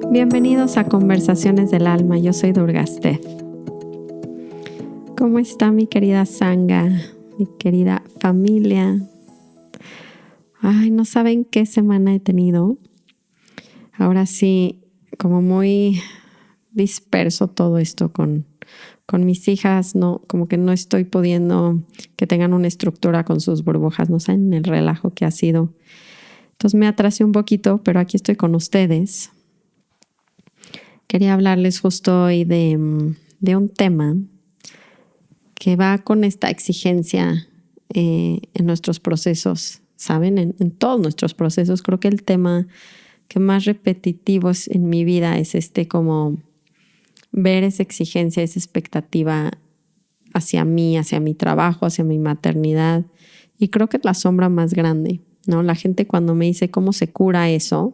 Bienvenidos a Conversaciones del Alma, yo soy Durga Steph. ¿Cómo está mi querida Sangha, mi querida familia? Ay, no saben qué semana he tenido. Ahora sí, como muy disperso todo esto con mis hijas, no, como que no estoy pudiendo que tengan una estructura con sus burbujas, no saben el relajo que ha sido. Entonces me atrasé un poquito, pero aquí estoy con ustedes. Quería hablarles justo hoy de un tema que va con esta exigencia en nuestros procesos, ¿saben? En todos nuestros procesos. Creo que el tema que más repetitivo es en mi vida es como ver esa exigencia, esa expectativa hacia mí, hacia mi trabajo, hacia mi maternidad. Y creo que es la sombra más grande, ¿no? La gente cuando me dice cómo se cura eso,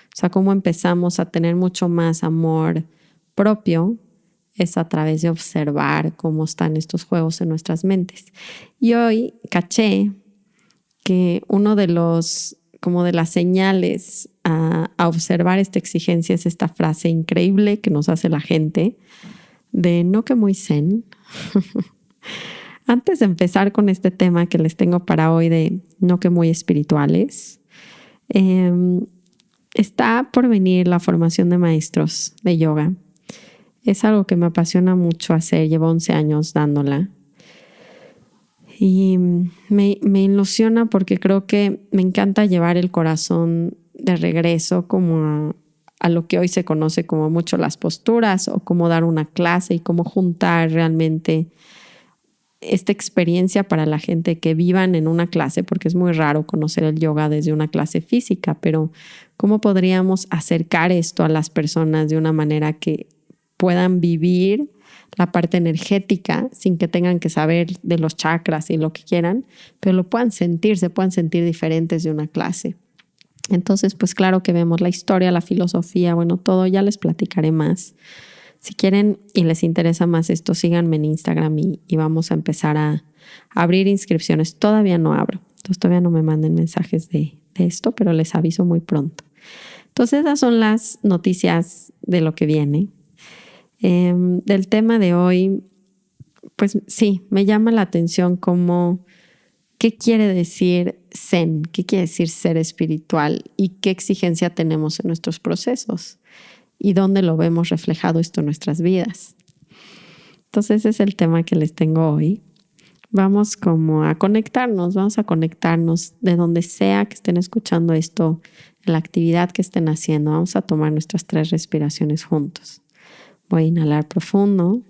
o sea, cómo empezamos a tener mucho más amor propio, es a través de observar cómo están estos juegos en nuestras mentes. Y hoy caché que uno de las señales a observar esta exigencia es esta frase increíble que nos hace la gente de no que muy zen. Antes de empezar con este tema que les tengo para hoy de no que muy espirituales, está por venir la formación de maestros de yoga. Es algo que me apasiona mucho hacer, llevo 11 años dándola. Y me ilusiona porque creo que me encanta llevar el corazón de regreso como a lo que hoy se conoce como mucho las posturas o cómo dar una clase y cómo juntar realmente esta experiencia para la gente que vivan en una clase, porque es muy raro conocer el yoga desde una clase física, pero cómo podríamos acercar esto a las personas de una manera que puedan vivir la parte energética sin que tengan que saber de los chakras y lo que quieran, pero lo puedan sentir, se puedan sentir diferentes de una clase. Entonces, pues claro que vemos la historia, la filosofía, bueno, todo, ya les platicaré más. Si quieren y les interesa más esto, síganme en Instagram y vamos a empezar a abrir inscripciones. Todavía no abro, entonces todavía no me manden mensajes de esto, pero les aviso muy pronto. Entonces esas son las noticias de lo que viene. Del tema de hoy, pues sí, me llama la atención como qué quiere decir zen, qué quiere decir ser espiritual y qué exigencia tenemos en nuestros procesos. Y dónde lo vemos reflejado esto en nuestras vidas. Entonces ese es el tema que les tengo hoy. Vamos a conectarnos de donde sea que estén escuchando esto, en la actividad que estén haciendo. Vamos a tomar nuestras 3 respiraciones juntos. Voy a inhalar profundo.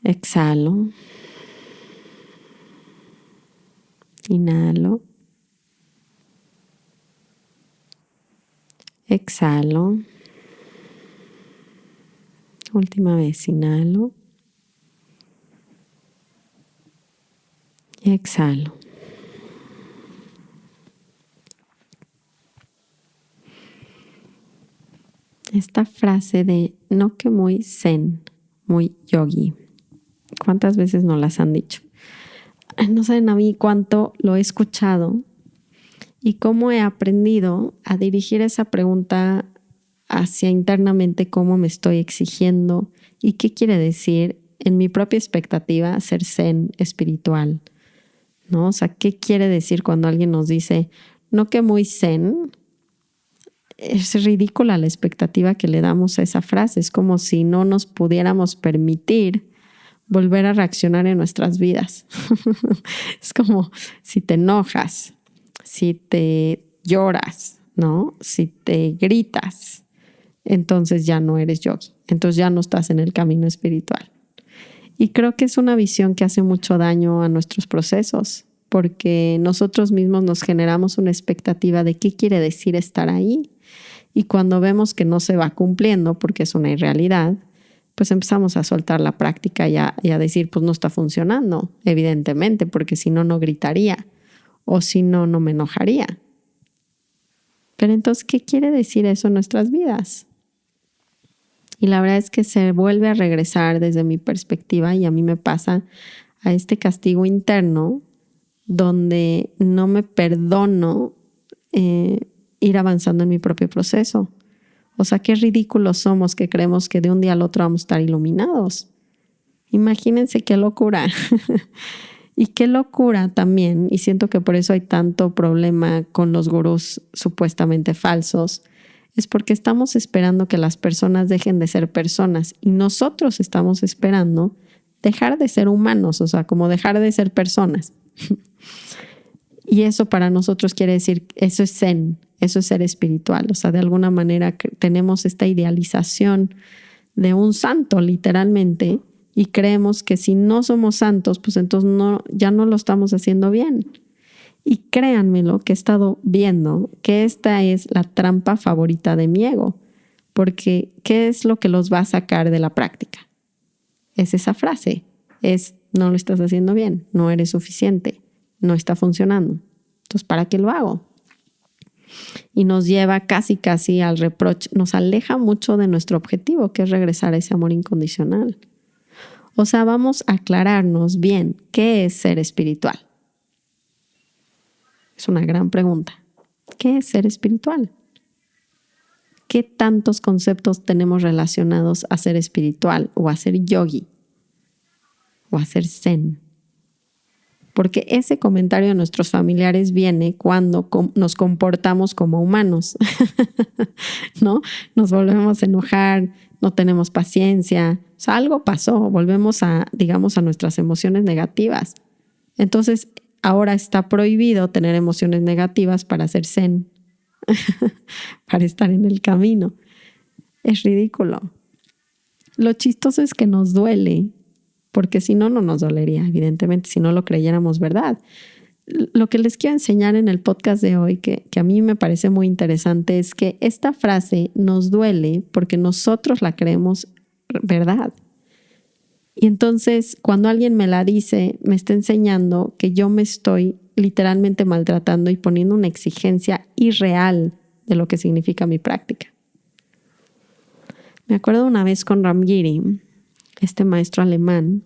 Exhalo. Inhalo. Exhalo. Última vez, inhalo. Y exhalo. Esta frase de no que muy zen, muy yogi. ¿Cuántas veces nos las han dicho? No saben a mí cuánto lo he escuchado y cómo he aprendido a dirigir esa pregunta hacia internamente cómo me estoy exigiendo y qué quiere decir en mi propia expectativa ser zen espiritual, ¿no? O sea, ¿qué quiere decir cuando alguien nos dice no que muy zen? Es ridícula la expectativa que le damos a esa frase. Es como si no nos pudiéramos permitir volver a reaccionar en nuestras vidas. Es como si te enojas, si te lloras, ¿no? Si te gritas, entonces ya no eres yogi, entonces ya no estás en el camino espiritual. Y creo que es una visión que hace mucho daño a nuestros procesos, porque nosotros mismos nos generamos una expectativa de qué quiere decir estar ahí. Y cuando vemos que no se va cumpliendo porque es una irrealidad, pues empezamos a soltar la práctica y a decir, pues no está funcionando, evidentemente, porque si no, no gritaría o si no, no me enojaría. Pero entonces, ¿qué quiere decir eso en nuestras vidas? Y la verdad es que se vuelve a regresar desde mi perspectiva y a mí me pasa a este castigo interno donde no me perdono ir avanzando en mi propio proceso. O sea, qué ridículos somos que creemos que de un día al otro vamos a estar iluminados. Imagínense qué locura. Y qué locura también, y siento que por eso hay tanto problema con los gurús supuestamente falsos, es porque estamos esperando que las personas dejen de ser personas y nosotros estamos esperando dejar de ser humanos, o sea, como dejar de ser personas. Y eso para nosotros quiere decir, eso es zen, eso es ser espiritual. O sea, de alguna manera tenemos esta idealización de un santo, literalmente, y creemos que si no somos santos, pues entonces ya no lo estamos haciendo bien. Y créanmelo que he estado viendo que esta es la trampa favorita de mi ego, porque ¿qué es lo que los va a sacar de la práctica? Es esa frase, no lo estás haciendo bien, no eres suficiente, no está funcionando. Entonces, ¿para qué lo hago? Y nos lleva casi al reproche, nos aleja mucho de nuestro objetivo, que es regresar a ese amor incondicional. O sea, vamos a aclararnos bien qué es ser espiritual. Es una gran pregunta. ¿Qué es ser espiritual? ¿Qué tantos conceptos tenemos relacionados a ser espiritual o a ser yogi o a ser zen? Porque ese comentario de nuestros familiares viene cuando nos comportamos como humanos, ¿no? Nos volvemos a enojar, no tenemos paciencia. O sea, algo pasó, volvemos a nuestras emociones negativas. Entonces, ahora está prohibido tener emociones negativas para ser zen, para estar en el camino. Es ridículo. Lo chistoso es que nos duele, porque si no, no nos dolería, evidentemente, si no lo creyéramos verdad. Lo que les quiero enseñar en el podcast de hoy, que a mí me parece muy interesante, es que esta frase nos duele porque nosotros la creemos verdad. Y entonces, cuando alguien me la dice, me está enseñando que yo me estoy literalmente maltratando y poniendo una exigencia irreal de lo que significa mi práctica. Me acuerdo una vez con Ramgiri, este maestro alemán,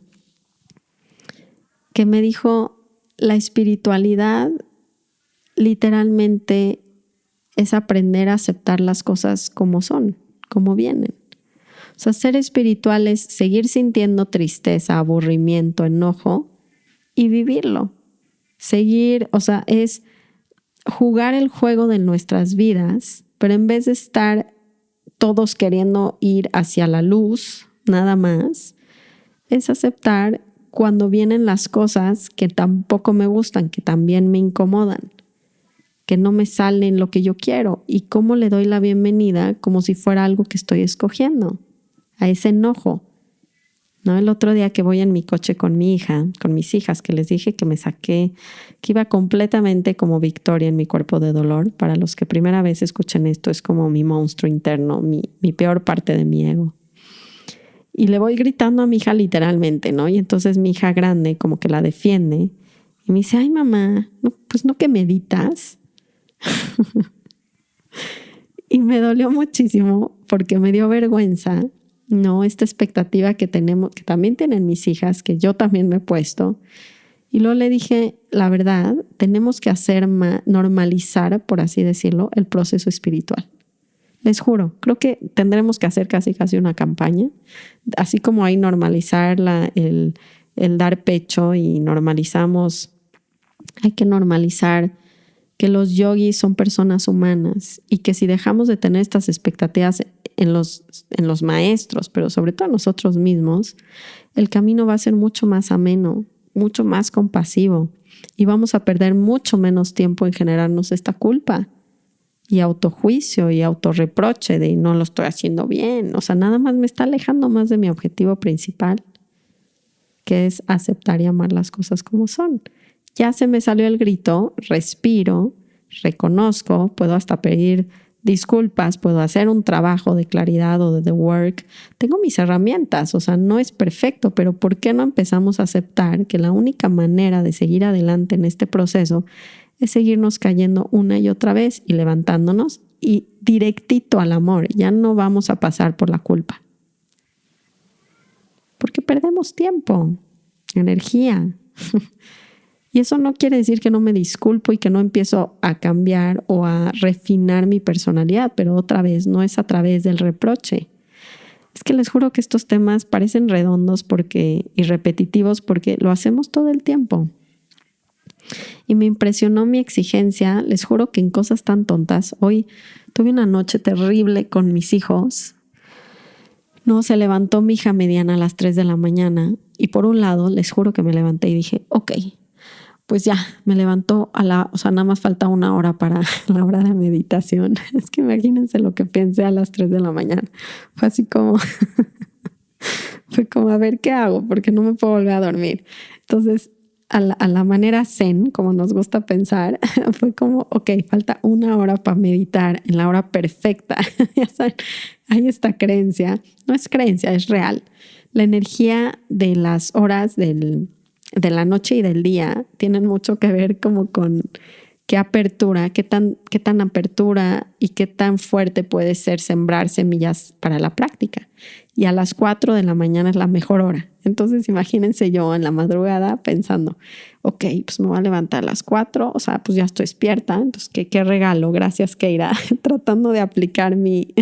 que me dijo, la espiritualidad literalmente es aprender a aceptar las cosas como son, como vienen. O sea, ser espiritual es seguir sintiendo tristeza, aburrimiento, enojo y vivirlo. Seguir, o sea, es jugar el juego de nuestras vidas, pero en vez de estar todos queriendo ir hacia la luz, nada más, es aceptar cuando vienen las cosas que tampoco me gustan, que también me incomodan, que no me salen lo que yo quiero, y cómo le doy la bienvenida como si fuera algo que estoy escogiendo, a ese enojo. ¿No? El otro día que voy en mi coche con mi hija, con mis hijas, que les dije que me saqué, que iba completamente como Victoria en mi cuerpo de dolor. Para los que primera vez escuchen esto, es como mi monstruo interno, mi peor parte de mi ego. Y le voy gritando a mi hija literalmente, ¿no? Y entonces mi hija grande como que la defiende y me dice, ay mamá, no, pues no que meditas. Y me dolió muchísimo porque me dio vergüenza, ¿no? Esta expectativa que tenemos, que también tienen mis hijas, que yo también me he puesto. Y luego le dije, la verdad, tenemos que normalizar, por así decirlo, el proceso espiritual. Les juro, creo que tendremos que hacer casi una campaña, así como hay normalizar el dar pecho y hay que normalizar que los yogis son personas humanas y que si dejamos de tener estas expectativas en los maestros, pero sobre todo en nosotros mismos, el camino va a ser mucho más ameno, mucho más compasivo y vamos a perder mucho menos tiempo en generarnos esta culpa y autojuicio y autorreproche de no lo estoy haciendo bien. O sea, nada más me está alejando más de mi objetivo principal, que es aceptar y amar las cosas como son. Ya se me salió el grito, respiro, reconozco, puedo hasta pedir disculpas, puedo hacer un trabajo de claridad o de the work. Tengo mis herramientas, o sea, no es perfecto, pero ¿por qué no empezamos a aceptar que la única manera de seguir adelante en este proceso es seguirnos cayendo una y otra vez y levantándonos y directito al amor? Ya no vamos a pasar por la culpa. Porque perdemos tiempo, energía. Y eso no quiere decir que no me disculpo y que no empiezo a cambiar o a refinar mi personalidad, pero otra vez no es a través del reproche. Es que les juro que estos temas parecen redondos y repetitivos porque lo hacemos todo el tiempo. Y me impresionó mi exigencia, les juro que en cosas tan tontas. Hoy tuve una noche terrible con mis hijos. No, se levantó mi hija mediana a las 3 de la mañana y por un lado les juro que me levanté y dije, ok, pues ya, me levantó nada más falta 1 hora para la hora de meditación. Es que imagínense lo que pensé a las 3 de la mañana. Fue así como, a ver qué hago, porque no me puedo volver a dormir. Entonces, a la manera zen, como nos gusta pensar, fue como, ok, falta 1 hora para meditar en la hora perfecta. Ya saben, hay esta creencia, no es creencia, es real. La energía de las horas de la noche y del día tienen mucho que ver como con qué apertura, qué tan apertura y qué tan fuerte puede ser sembrar semillas para la práctica. Y a las 4 de la mañana es la mejor hora. Entonces imagínense yo en la madrugada pensando, ok, pues me voy a levantar a las 4, o sea, pues ya estoy despierta, entonces qué regalo, gracias Keira, tratando de aplicar mi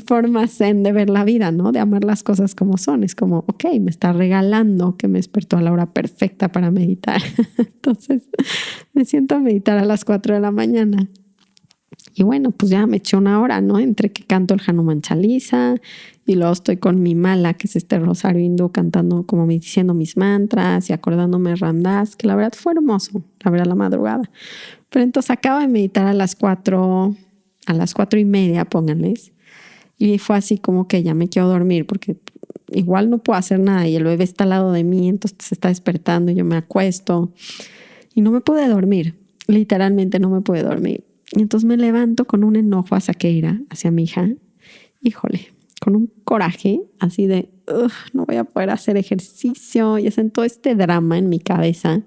forma zen de ver la vida, ¿no? De amar las cosas como son. Es como, ok, me está regalando que me despertó a la hora perfecta para meditar. Entonces me siento a meditar a las 4 de la mañana. Y bueno, pues ya me eché 1 hora, ¿no? Entre que canto el Hanuman Chalisa y luego estoy con mi mala, que es este rosario hindú, cantando como diciendo mis mantras y acordándome Ram Dass, que la verdad fue hermoso, la verdad, la madrugada. Pero entonces acabo de meditar a las 4 y media, pónganles. Y fue así como que ya me quiero dormir porque igual no puedo hacer nada y el bebé está al lado de mí, entonces se está despertando y yo me acuesto y no me pude dormir, literalmente no me pude dormir. Y entonces me levanto con un enojo hacia Keira, hacia mi hija, híjole, con un coraje así de, no voy a poder hacer ejercicio y hacen todo este drama en mi cabeza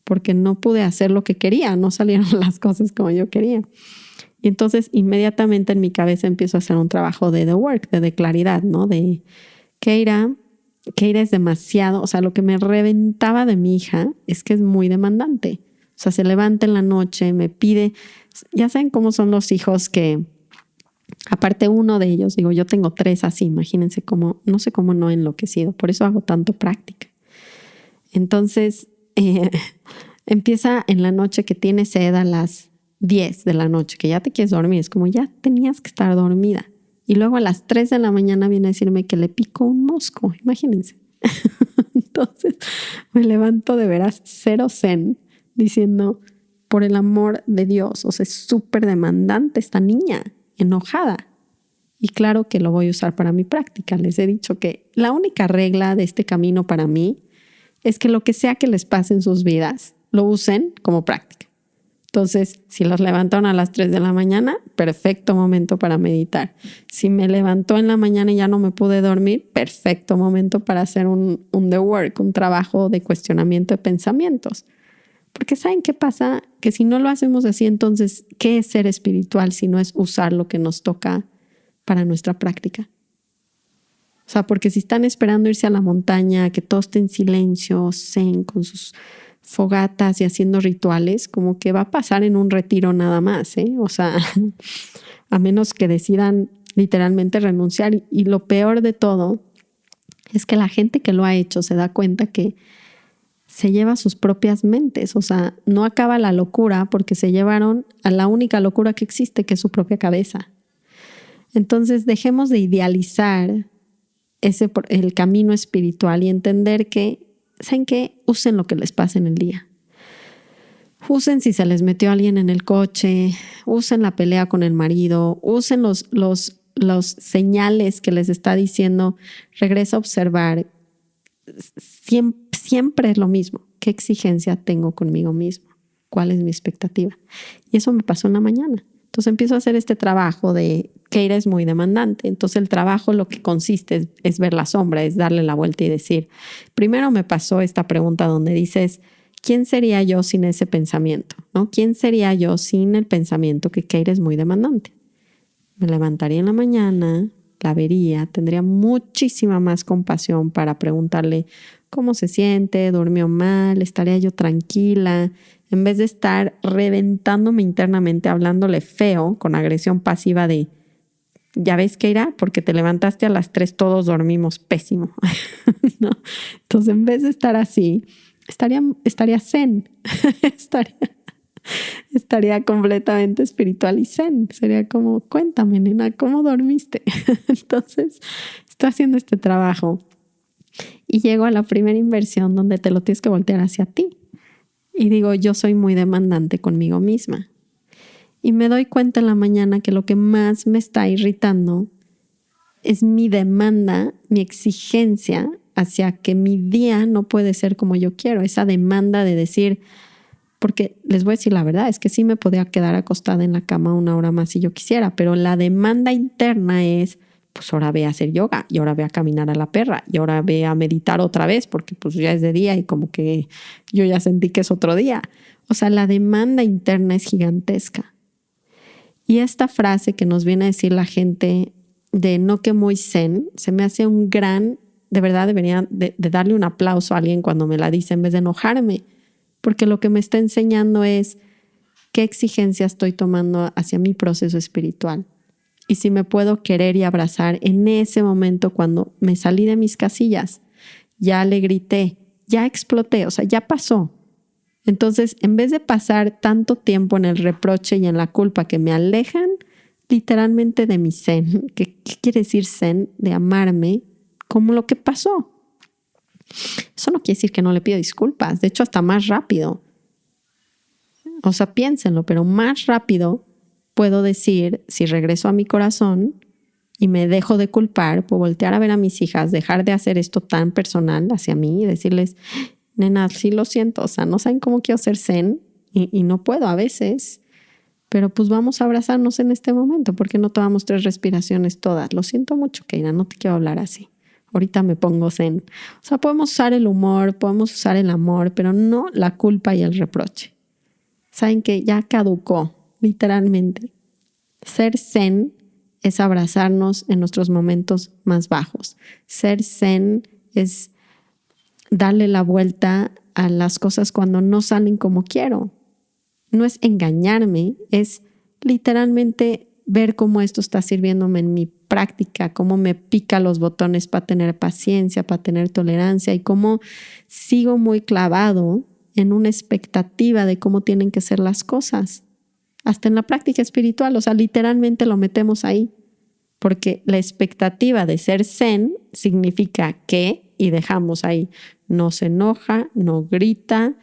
porque no pude hacer lo que quería, no salieron las cosas como yo quería. Y entonces inmediatamente en mi cabeza empiezo a hacer un trabajo de the work, de claridad, ¿no? De Keira es demasiado, o sea, lo que me reventaba de mi hija es que es muy demandante. O sea, se levanta en la noche, me pide, ya saben cómo son los hijos que, aparte uno de ellos, digo, yo tengo 3 así, imagínense cómo, no sé cómo no he enloquecido, por eso hago tanto práctica. Entonces, empieza en la noche que tiene sed a las 10 de la noche, que ya te quieres dormir, es como ya tenías que estar dormida. Y luego a las 3 de la mañana viene a decirme que le picó un mosco, imagínense. Entonces me levanto de veras cero zen, diciendo, por el amor de Dios, o sea, es súper demandante esta niña, enojada. Y claro que lo voy a usar para mi práctica. Les he dicho que la única regla de este camino para mí es que lo que sea que les pase en sus vidas, lo usen como práctica. Entonces, si los levantaron a las 3 de la mañana, perfecto momento para meditar. Si me levantó en la mañana y ya no me pude dormir, perfecto momento para hacer un the work, un trabajo de cuestionamiento de pensamientos. Porque ¿saben qué pasa? Que si no lo hacemos así, entonces, ¿qué es ser espiritual si no es usar lo que nos toca para nuestra práctica? O sea, porque si están esperando irse a la montaña, que todo esté en silencio, zen, con sus fogatas y haciendo rituales, como que va a pasar en un retiro nada más, ¿eh? O sea, a menos que decidan literalmente renunciar. Y lo peor de todo es que la gente que lo ha hecho se da cuenta que se lleva sus propias mentes, o sea, no acaba la locura porque se llevaron a la única locura que existe, que es su propia cabeza. Entonces, dejemos de idealizar el camino espiritual y entender que, ¿saben qué? Usen lo que les pase en el día. Usen si se les metió alguien en el coche, usen la pelea con el marido, usen los señales que les está diciendo, regresa a observar. Siempre es lo mismo. ¿Qué exigencia tengo conmigo mismo? ¿Cuál es mi expectativa? Y eso me pasó en la mañana. Entonces empiezo a hacer este trabajo de Keira es muy demandante. Entonces el trabajo lo que consiste es ver la sombra, es darle la vuelta y decir, primero me pasó esta pregunta donde dices, ¿quién sería yo sin ese pensamiento? ¿No? ¿Quién sería yo sin el pensamiento que Keira es muy demandante? Me levantaría en la mañana, la vería, tendría muchísima más compasión para preguntarle ¿Cómo se siente? ¿Durmió mal? ¿Estaría yo tranquila? En vez de estar reventándome internamente, hablándole feo, con agresión pasiva de, ¿ya ves, Keira? Porque te levantaste a las 3, todos dormimos pésimo. ¿No? Entonces, en vez de estar así, estaría zen. estaría completamente espiritual y zen. Sería como, cuéntame, nena, ¿cómo dormiste? Entonces, estoy haciendo este trabajo y llego a la primera inversión donde te lo tienes que voltear hacia ti. Y digo, yo soy muy demandante conmigo misma. Y me doy cuenta en la mañana que lo que más me está irritando es mi demanda, mi exigencia hacia que mi día no puede ser como yo quiero. Esa demanda de decir, porque les voy a decir la verdad, es que sí me podía quedar acostada en la cama 1 hora más si yo quisiera, pero la demanda interna es, pues ahora ve a hacer yoga y ahora ve a caminar a la perra y ahora ve a meditar otra vez porque pues ya es de día y como que yo ya sentí que es otro día. O sea, la demanda interna es gigantesca. Y esta frase que nos viene a decir la gente de no que muy zen, se me hace un gran, de verdad debería de darle un aplauso a alguien cuando me la dice en vez de enojarme, porque lo que me está enseñando es qué exigencia estoy tomando hacia mi proceso espiritual. Y si me puedo querer y abrazar en ese momento cuando me salí de mis casillas, ya le grité, ya exploté, o sea, ya pasó. Entonces, en vez de pasar tanto tiempo en el reproche y en la culpa que me alejan literalmente de mi zen, ¿qué quiere decir zen? De amarme como lo que pasó. Eso no quiere decir que no le pido disculpas, de hecho hasta más rápido. O sea, piénsenlo, pero más rápido puedo decir, si regreso a mi corazón y me dejo de culpar, puedo voltear a ver a mis hijas, dejar de hacer esto tan personal hacia mí y decirles, nena, sí lo siento, o sea, no saben cómo quiero ser zen y no puedo a veces, pero pues vamos a abrazarnos en este momento, porque no tomamos 3 respiraciones todas. Lo siento mucho, Keira, no te quiero hablar así. Ahorita me pongo zen. O sea, podemos usar el humor, podemos usar el amor, pero no la culpa y el reproche. Saben que ya caducó, literalmente. Ser zen es abrazarnos en nuestros momentos más bajos. Ser zen es darle la vuelta a las cosas cuando no salen como quiero. No es engañarme, es literalmente ver cómo esto está sirviéndome en mi práctica, cómo me pica los botones para tener paciencia, para tener tolerancia y cómo sigo muy clavado en una expectativa de cómo tienen que ser las cosas. Hasta en la práctica espiritual, o sea, literalmente lo metemos ahí. Porque la expectativa de ser zen significa que, y dejamos ahí, no se enoja, no grita,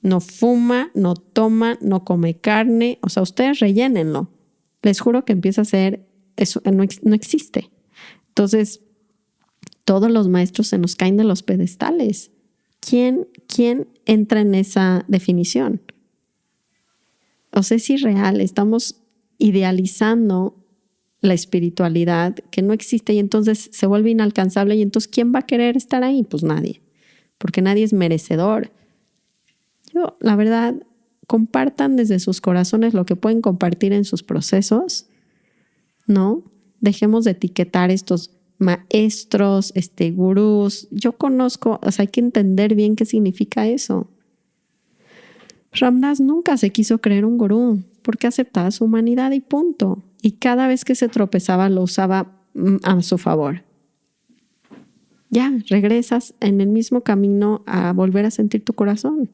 no fuma, no toma, no come carne. O sea, ustedes rellénenlo. Les juro que empieza a ser, eso no existe. Entonces, todos los maestros se nos caen de los pedestales. ¿Quién entra en esa definición? O sea, es irreal. Estamos idealizando la espiritualidad que no existe y entonces se vuelve inalcanzable y entonces ¿quién va a querer estar ahí? Pues nadie, porque nadie es merecedor. Yo, la verdad, compartan desde sus corazones lo que pueden compartir en sus procesos, ¿no? Dejemos de etiquetar estos maestros, gurús. Yo conozco, o sea, hay que entender bien qué significa eso. Ram Dass nunca se quiso creer un gurú porque aceptaba su humanidad y punto. Y cada vez que se tropezaba lo usaba a su favor. Ya, regresas en el mismo camino a volver a sentir tu corazón.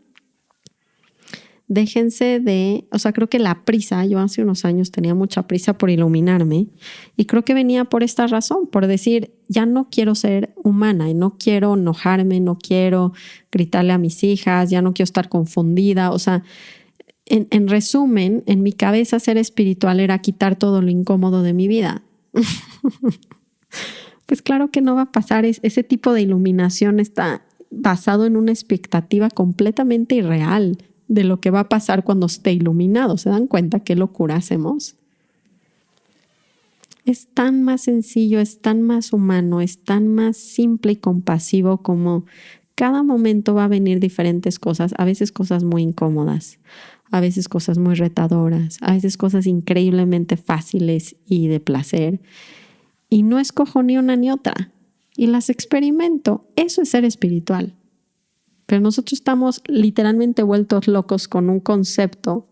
Déjense o sea, creo que la prisa, yo hace unos años tenía mucha prisa por iluminarme y creo que venía por esta razón, por decir, ya no quiero ser humana y no quiero enojarme, no quiero gritarle a mis hijas, ya no quiero estar confundida, o sea, en resumen, en mi cabeza ser espiritual era quitar todo lo incómodo de mi vida. Pues claro que no va a pasar. Ese tipo de iluminación está basado en una expectativa completamente irreal de lo que va a pasar cuando esté iluminado. ¿Se dan cuenta qué locura hacemos? Es tan más sencillo, es tan más humano, es tan más simple y compasivo como cada momento va a venir diferentes cosas, a veces cosas muy incómodas, a veces cosas muy retadoras, a veces cosas increíblemente fáciles y de placer. Y no escojo ni una ni otra. y las experimento. Eso es ser espiritual. Pero nosotros estamos literalmente vueltos locos con un concepto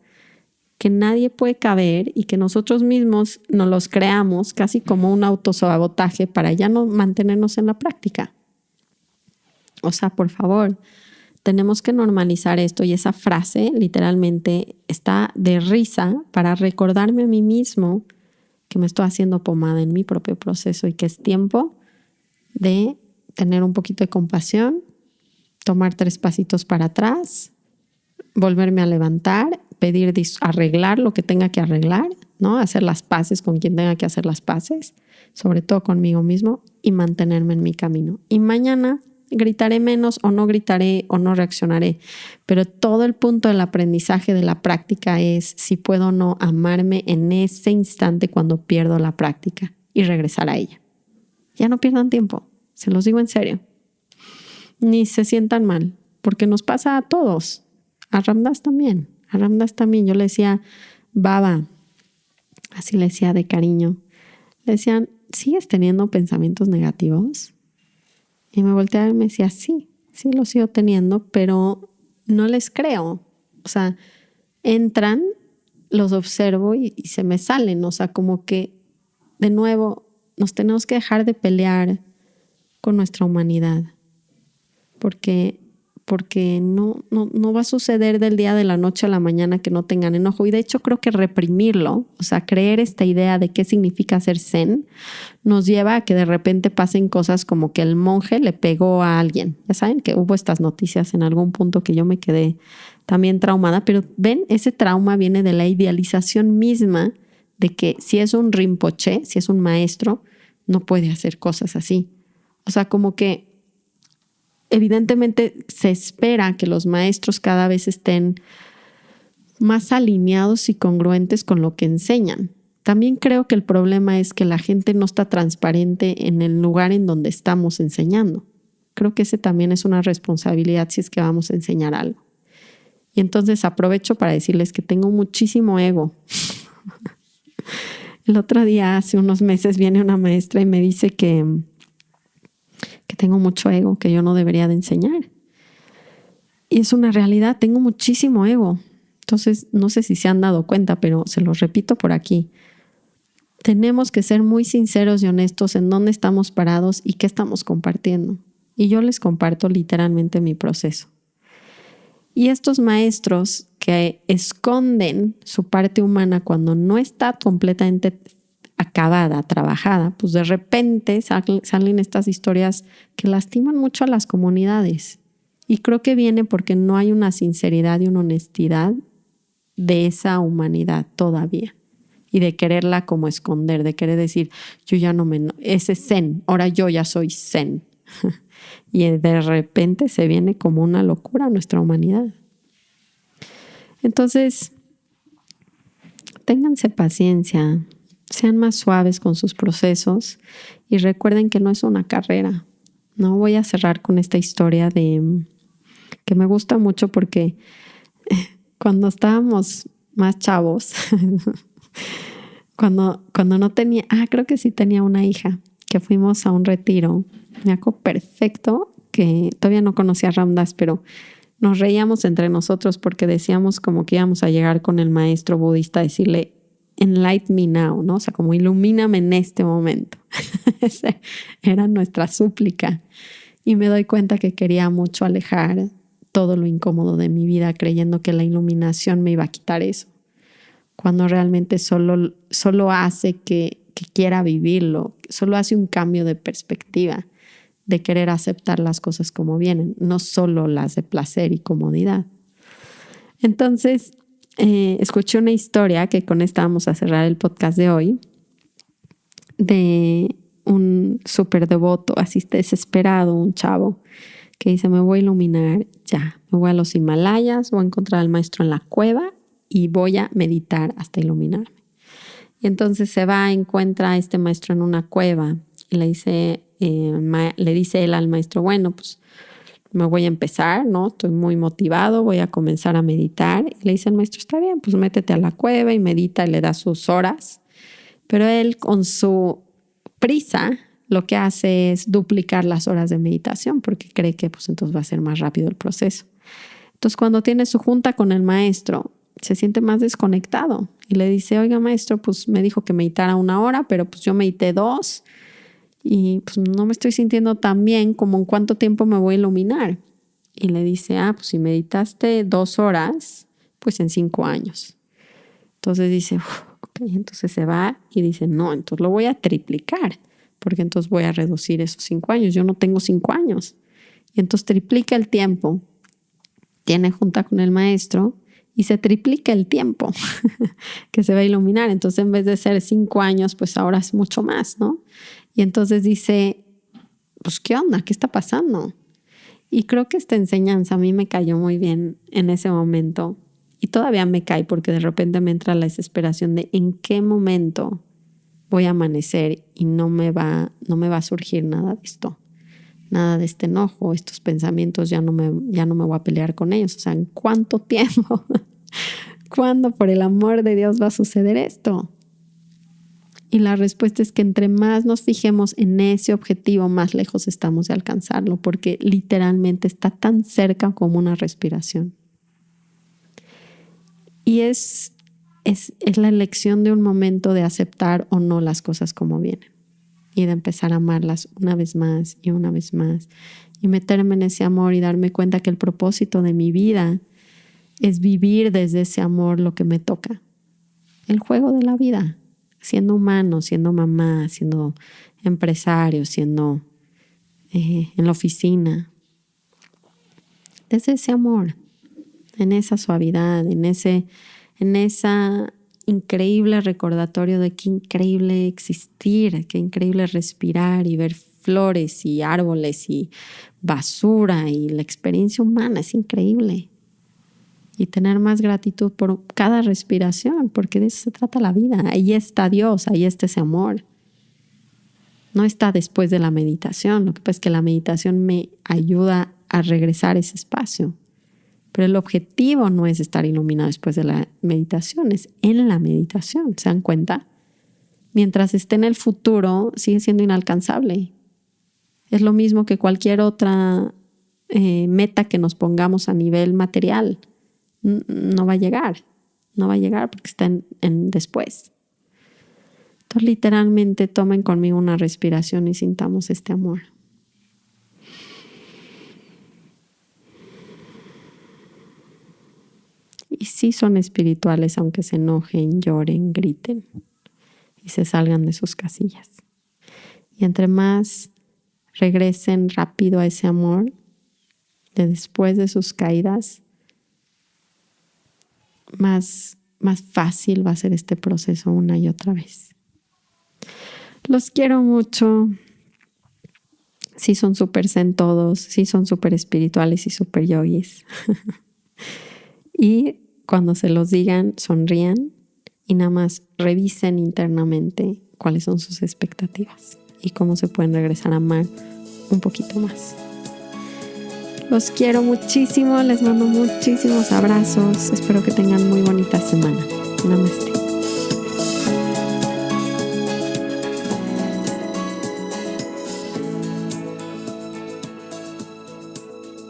que nadie puede caber y que nosotros mismos nos los creamos casi como un autosabotaje para ya no mantenernos en la práctica. O sea, por favor, tenemos que normalizar esto, y esa frase literalmente está de risa para recordarme a mí mismo que me estoy haciendo pomada en mi propio proceso y que es tiempo de tener un poquito de compasión, tomar 3 pasitos para atrás, volverme a levantar, pedir arreglar lo que tenga que arreglar, ¿no? Hacer las paces con quien tenga que hacer las paces, sobre todo conmigo mismo, y mantenerme en mi camino. Y mañana gritaré menos o no gritaré o no reaccionaré, pero todo el punto del aprendizaje de la práctica es si puedo o no amarme en ese instante cuando pierdo la práctica y regresar a ella. Ya no pierdan tiempo, se los digo en serio. Ni se sientan mal, porque nos pasa a todos. A Ram Dass también. Yo le decía, Baba, así le decía de cariño. Le decían, ¿sigues teniendo pensamientos negativos? Y me volteaba y me decía, sí los sigo teniendo, pero no les creo. O sea, entran, los observo y se me salen. O sea, como que, de nuevo, nos tenemos que dejar de pelear con nuestra humanidad. Porque no va a suceder del día de la noche a la mañana que no tengan enojo. Y de hecho creo que reprimirlo, o sea, creer esta idea de qué significa ser zen, nos lleva a que de repente pasen cosas como que el monje le pegó a alguien. Ya saben que hubo estas noticias en algún punto que yo me quedé también traumada, pero ven, ese trauma viene de la idealización misma de que si es un rinpoche, si es un maestro, no puede hacer cosas así. O sea, como que evidentemente se espera que los maestros cada vez estén más alineados y congruentes con lo que enseñan. También creo que el problema es que la gente no está transparente en el lugar en donde estamos enseñando. Creo que ese también es una responsabilidad si es que vamos a enseñar algo. Y entonces aprovecho para decirles que tengo muchísimo ego. El otro día, hace unos meses, viene una maestra y me dice que tengo mucho ego, que yo no debería de enseñar. Y es una realidad, tengo muchísimo ego. Entonces, no sé si se han dado cuenta, pero se los repito por aquí. Tenemos que ser muy sinceros y honestos en dónde estamos parados y qué estamos compartiendo. Y yo les comparto literalmente mi proceso. Y estos maestros que esconden su parte humana cuando no está completamente acabada, trabajada, pues de repente salen estas historias que lastiman mucho a las comunidades. Y creo que viene porque no hay una sinceridad y una honestidad de esa humanidad todavía. Y de quererla como esconder, de querer decir, yo ya no ese zen, ahora yo ya soy zen. Y de repente se viene como una locura a nuestra humanidad. Entonces, ténganse paciencia, sean más suaves con sus procesos y recuerden que no es una carrera. No voy a cerrar con esta historia que me gusta mucho porque cuando estábamos más chavos, cuando no tenía, creo que sí tenía una hija, que fuimos a un retiro. Me acuerdo perfecto que todavía no conocía a Ram Dass, pero nos reíamos entre nosotros porque decíamos como que íbamos a llegar con el maestro budista a decirle, enlighten me now, ¿no? O sea, como ilumíname en este momento. Esa era nuestra súplica. Y me doy cuenta que quería mucho alejar todo lo incómodo de mi vida, creyendo que la iluminación me iba a quitar eso. Cuando realmente solo hace que quiera vivirlo, solo hace un cambio de perspectiva, de querer aceptar las cosas como vienen, no solo las de placer y comodidad. Entonces, escuché una historia, que con esta vamos a cerrar el podcast de hoy, de un súper devoto, así desesperado, un chavo, que dice, me voy a iluminar ya, me voy a los Himalayas, voy a encontrar al maestro en la cueva y voy a meditar hasta iluminarme. Y entonces se va, encuentra a este maestro en una cueva y le dice él al maestro, bueno, pues me voy a empezar, ¿no? Estoy muy motivado, voy a comenzar a meditar. Y le dice el maestro, está bien, pues métete a la cueva y medita, y le da sus horas. Pero él, con su prisa, lo que hace es duplicar las horas de meditación porque cree que pues entonces va a ser más rápido el proceso. Entonces, cuando tiene su junta con el maestro, se siente más desconectado y le dice, oiga maestro, pues me dijo que meditara 1 hora, pero pues yo medité 2 y pues no me estoy sintiendo tan bien como en cuánto tiempo me voy a iluminar. Y le dice, pues si meditaste 2 horas, pues en 5 años. Entonces dice, ok, entonces se va y dice, no, entonces lo voy a triplicar, porque entonces voy a reducir esos 5 años. Yo no tengo 5 años. Y entonces triplica el tiempo. Tiene junta con el maestro y se triplica el tiempo que se va a iluminar. Entonces, en vez de ser 5 años, pues ahora es mucho más, ¿no? Y entonces dice, pues, ¿qué onda? ¿Qué está pasando? Y creo que esta enseñanza a mí me cayó muy bien en ese momento. Y todavía me cae porque de repente me entra la desesperación de en qué momento voy a amanecer y no me va a surgir nada de esto. Nada de este enojo, estos pensamientos, ya no me voy a pelear con ellos. O sea, ¿en cuánto tiempo? ¿Cuándo, por el amor de Dios, va a suceder esto? Y la respuesta es que entre más nos fijemos en ese objetivo, más lejos estamos de alcanzarlo, porque literalmente está tan cerca como una respiración. Y es la elección de un momento de aceptar o no las cosas como vienen. Y de empezar a amarlas una vez más y una vez más. Y meterme en ese amor y darme cuenta que el propósito de mi vida es vivir desde ese amor lo que me toca. El juego de la vida. Siendo humano, siendo mamá, siendo empresario, siendo en la oficina. Desde ese amor. En esa suavidad, en esa increíble recordatorio de qué increíble existir, qué increíble respirar y ver flores y árboles y basura y la experiencia humana es increíble. Y tener más gratitud por cada respiración, porque de eso se trata la vida. Ahí está Dios, ahí está ese amor. No está después de la meditación. Lo que pasa es que la meditación me ayuda a regresar a ese espacio. Pero el objetivo no es estar iluminado después de la meditación, es en la meditación. ¿Se dan cuenta? Mientras esté en el futuro, sigue siendo inalcanzable. Es lo mismo que cualquier otra meta que nos pongamos a nivel material. No va a llegar. No va a llegar porque está en después. Entonces, literalmente, tomen conmigo una respiración y sintamos este amor. Y sí son espirituales, aunque se enojen, lloren, griten y se salgan de sus casillas. Y entre más regresen rápido a ese amor de después de sus caídas, más fácil va a ser este proceso una y otra vez. Los quiero mucho. Sí son súper zen todos, sí son súper espirituales y súper yogis. Y cuando se los digan, sonrían y nada más revisen internamente cuáles son sus expectativas y cómo se pueden regresar a amar un poquito más. Los quiero muchísimo, les mando muchísimos abrazos. Espero que tengan muy bonita semana. Namaste.